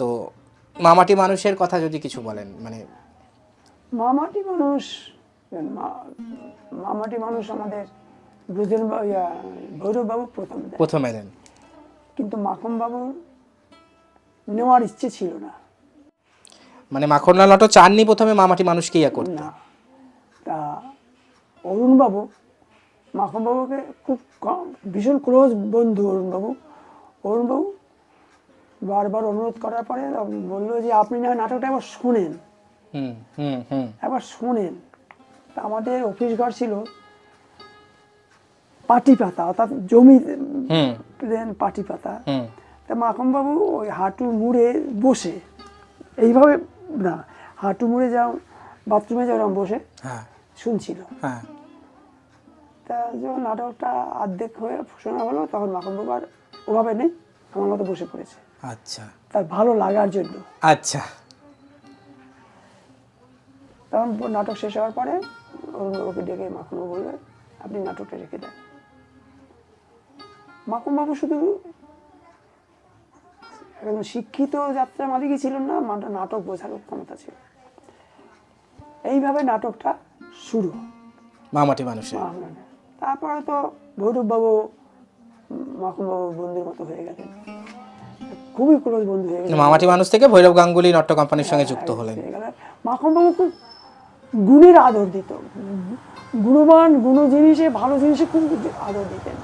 তো মামাটি মানুষের কথা যদি কিছু বলেন, মানে মামাটি মানুষ, মামাটি মানুষ আমাদের ব্রজেন ভৈরববাবু প্রথম এলেন, কিন্তু মাখনবাবুর নেওয়ার ইচ্ছে ছিল না। মানে মাখনলাল নটো চাননি প্রথমে মামাটি মানুষকে ইয়া করতে। না, তা অরুণবাবু মাখনবাবুকে খুব ভীষণ ক্লোজ বন্ধু অরুণবাবু বারবার অনুরোধ করার পরে বললো যে আপনি না নাটকটা একবার শোনেন, একবার শোনেন। তা আমাদের অফিস ঘর ছিল পাটি পাতা, অর্থাৎ জমি পাটি পাতা। তা মাখনবাবু ওই হাঁটু মুড়ে বসে, এইভাবে না, হাঁটু মুড়ে যাও বাথরুমে যাও বসে শুনছিল। তা যখন নাটকটা অর্ধেক হয়ে শোনা হলো তখন মাখনবাবু আর ওভাবে নেই, আমার মতো বসে পড়েছে। আচ্ছা, তার ভালো লাগার জন্য। আচ্ছা, তখন নাটক শেষ হওয়ার পরে ওকে ডেকে মাখনবাবু বললেন আপনি নাটকটা রেখে দেন। মাখনবাবু শুধু একদম শিক্ষিত যাত্রা মালিকই ছিলেন না, নাটক বোঝার ক্ষমতা ছিল। এইভাবে নাটকটা শুরু মামাটি মানুষের। তারপরে তো ভৈরববাবু মাখনবাবু বন্ধুর মতো হয়ে গেলেন, খুবই ক্লোজ বন্ধু হয়ে গেলেন। মামাটি মানুষ থেকে ভৈরব গাঙ্গুলি নাট্য কোম্পানির সঙ্গে যুক্ত হলেন। মাখনবাবু খুব গুণের আদর দিত, গুণবান গুণ জিনিসে ভালো জিনিসে খুব আদর দিতেন।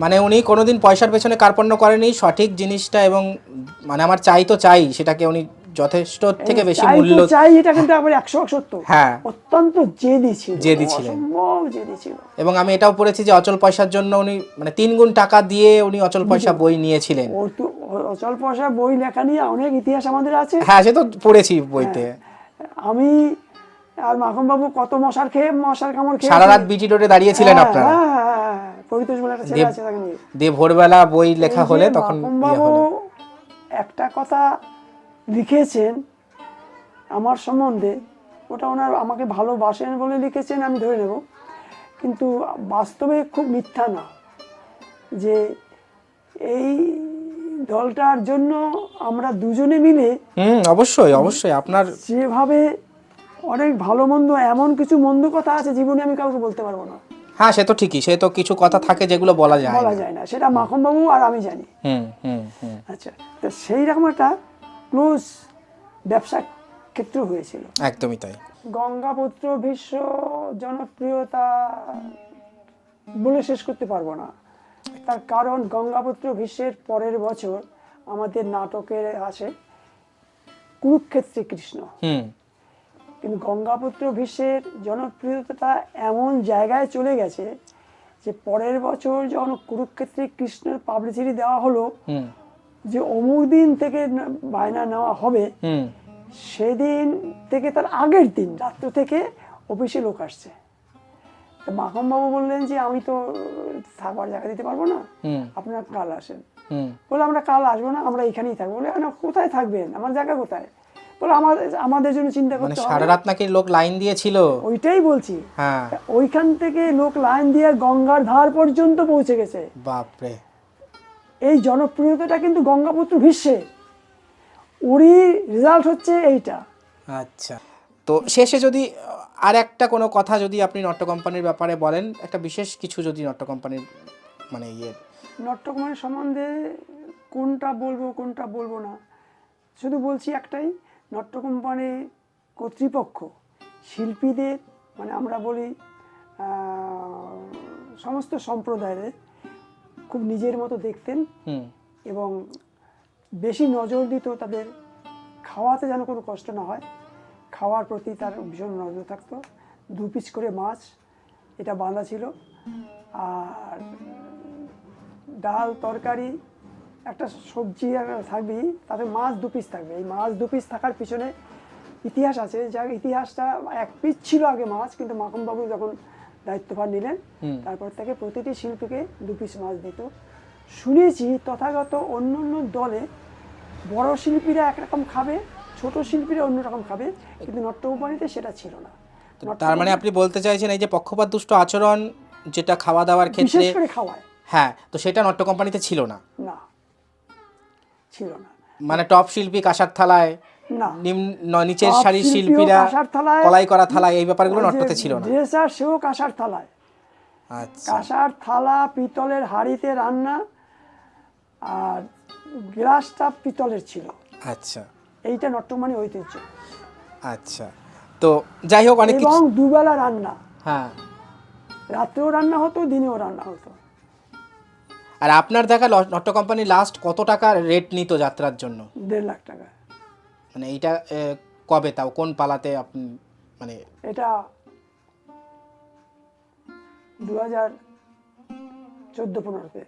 মানে উনি কোনোদিন পয়সার পেছনে কার্পণ্য করেনি, সঠিক জিনিসটা এবং মানে আমার চাই তো চাই সেটাকে উনি যথেষ্ট থেকে বেশি মূল্য চাই, এটা কিন্তু আবার 100 সত্য। হ্যাঁ, অত্যন্ত জেদি ছিল, অসম্ভব জেদি ছিল। এবং আমি এটাও পড়েছি যে অচল পয়সার জন্য উনি মানে 3 গুণ টাকা দিয়ে উনি অচল পয়সা বই নিয়েছিলেন। অচল পয়সা বই লেখা নিয়ে অনেক ইতিহাস আমাদের আছে। হ্যাঁ, সে তো পড়েছি বইতে। আমি আর মাখনবাবু কত মশার কামড় খেয়ে সারা রাত বিটি রোডে দাঁড়িয়েছিলেন আপনারা। পরিতোষ বলে একটা ছেলে আছে, তাকে নিয়ে দিয়ে ভোরবেলা বই লেখা হলে তখন মাখনবাবু একটা কথা লিখেছেন আমার সম্বন্ধে, ওটা ওনার আমাকে ভালোবাসেন বলে লিখেছেন আমি ধরে নেব, কিন্তু বাস্তবে খুব মিথ্যা না। যে এই দলটার জন্য আমরা দুজনে মিলে অবশ্যই অবশ্যই আপনার যেভাবে অনেক ভালো মন্দ, এমন কিছু মন্দ কথা আছে জীবনে আমি কাউকে বলতে পারবো না। হ্যাঁ, সে তো ঠিকই, সে তো কিছু কথা থাকে যেগুলো বলা যায় না, সেটা মাখনবাবু আর আমি জানি। আচ্ছা, তো সেই রকম একটা ক্লোজ ব্যবসা ক্ষেত্র হয়েছিল। একদমই তাই। গঙ্গাপুত্র ভীষ্ম জনপ্রিয়তা বলে শেষ করতে পারবো না, তার কারণ গঙ্গাপুত্র ভীষ্মের পরের বছর আমাদের নাটকে আসে কুরুক্ষেত্রে কৃষ্ণ। কিন্তু গঙ্গাপুত্র ভীষ্মের জনপ্রিয়তা এমন জায়গায় চলে গেছে যে পরের বছর যখন কুরুক্ষেত্রে কৃষ্ণের পাবলিসিটি দেওয়া হলো যে অমুক দিন থেকে বায়না নেওয়া হবে, সেদিন থেকে তার আগের দিন রাত্র থেকে অফিসে লোক আসছে। মাখনবাবু বললেন যে আমি তো থাকবার জায়গা দিতে পারবো না, আপনারা কাল আসেন। বলে আমরা কাল আসবো না, আমরা এখানেই থাকবো। বলে কোথায় থাকবেন, আমার জায়গা কোথায়? বলে আমাদের জন্য চিন্তা করতে হবে। সারা রাত নাকি লোক লাইন দিয়েছিল, ওইটাই বলছি। হ্যাঁ, ওইখান থেকে লোক লাইন দিয়ে গঙ্গার ধার পর্যন্ত পৌঁছে গেছে। বাপরে, এই জনপ্রিয়তাটা কিন্তু গঙ্গাপুত্র ভীষ্মের, ওরই রেজাল্ট হচ্ছে এইটা। আচ্ছা, তো শেষে যদি আর একটা কোনো কথা যদি আপনি নট্য কোম্পানির ব্যাপারে বলেন, একটা বিশেষ কিছু যদি নট্য কোম্পানির মানে নট্য কোম্পানির সম্বন্ধে কোনটা বলবো না, শুধু বলছি একটাই, নট্য কোম্পানি কর্তৃপক্ষ শিল্পীদের, মানে আমরা বলি সমস্ত সম্প্রদায়ের খুব নিজের মতো দেখতেন এবং বেশি নজর দিত তাদের খাওয়াতে যেন কোনো কষ্ট না হয়, খাওয়ার প্রতি তার ভীষণ নজর থাকতো। 2 পিস করে মাছ এটা বাঁধা ছিল, আর ডাল তরকারি একটা সবজি থাকবেই, তাতে মাছ 2 পিস থাকবে। এই মাছ 2 পিস থাকার পিছনে ইতিহাস আছে, যার ইতিহাসটা 1 পিস ছিল আগে মাছ, কিন্তু মাখনবাবু যখন দায়িত্বভার নিলেন তারপর থেকে প্রতিটি শিল্পীকে 2 পিস মাছ দিত। শুনেছি তথাগত অন্য দলে বড় শিল্পীরা একরকম খাবে, ছোট শিল্পীরা অন্যরকম খাবে, কিন্তু নট্য কোম্পানিতে সেটা ছিল না। তার মানে আপনি বলতে চাইছেন এই যে পক্ষপাত দুষ্ট আচরণ যেটা খাওয়া দাওয়ার ক্ষেত্রে বিশেষ করে খাওয়ায়, হ্যাঁ, তো সেটা নট্য কোম্পানিতে ছিল না। না, ছিল না। মানে টপ শিল্পী কাঁসার থালায়, না, নিচের টপ সারির শিল্পীও শিল্পীরা কাঁসার থালায়, কলাই করা থালায়, এই ব্যাপারগুলো ওই যে নট্যতে ছিল না। ড্রেসার সেও কাঁসার থালায়, আচ্ছা কাঁসার থালা পিতলের হাঁড়িতে রান্না, আর গ্লাসটা পিতলের ছিল। আচ্ছা এইটা নট্যমণি ঐতিহ্য। আচ্ছা, তো যাই হোক অনেক এবং কিছু। দুবেলা রান্না, হ্যাঁ, রাত্রেও রান্না হতো, দিনেও রান্না হতো। আর আপনার দেখা নট্য কোম্পানি লাস্ট কত টাকা রেট নিত যাত্রার জন্য? 1.5 লাখ টাকা। মানে এইটা কবে, তাও কোন পালাতে আপনি, মানে এটা 2014-15-তে।